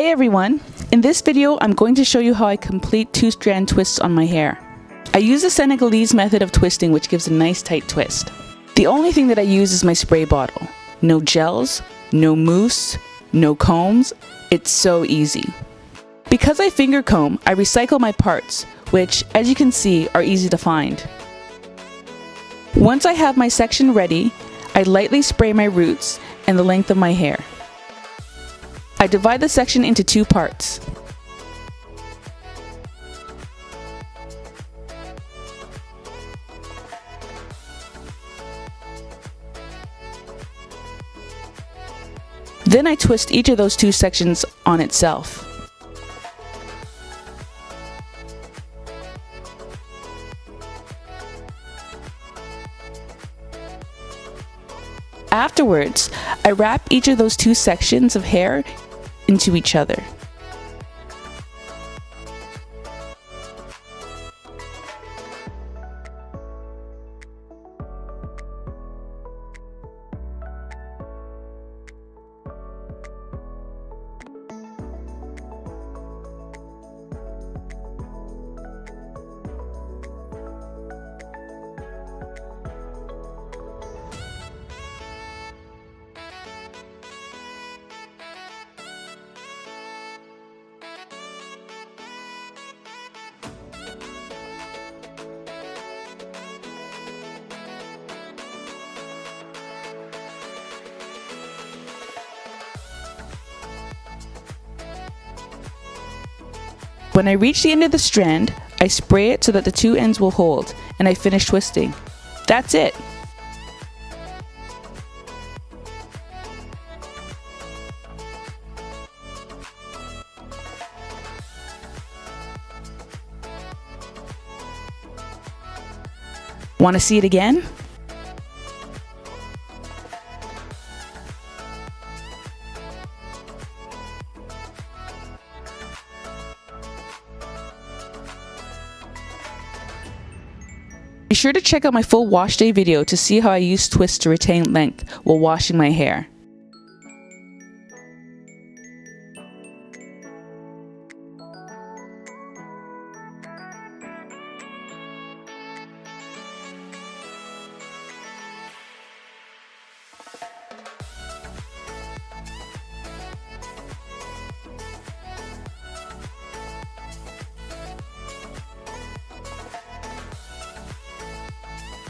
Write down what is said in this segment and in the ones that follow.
Hey everyone! In this video, I'm going to show you how I complete 2-strand twists on my hair. I use the Senegalese method of twisting, which gives a nice tight twist. The only thing that I use is my spray bottle. No gels, no mousse, no combs. It's so easy. Because I finger comb, I recycle my parts, which, as you can see, are easy to find. Once I have my section ready, I lightly spray my roots and the length of my hair. I divide the section into 2 parts. Then I twist each of those 2 sections on itself. Afterwards, I wrap each of those 2 sections of hair into each other. When I reach the end of the strand, I spray it so that the 2 ends will hold, and I finish twisting. That's it! Want to see it again? Be sure to check out my full wash day video to see how I use twists to retain length while washing my hair.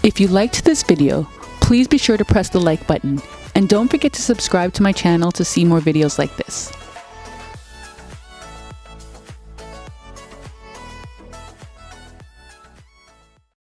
If you liked this video, please be sure to press the like button, and don't forget to subscribe to my channel to see more videos like this.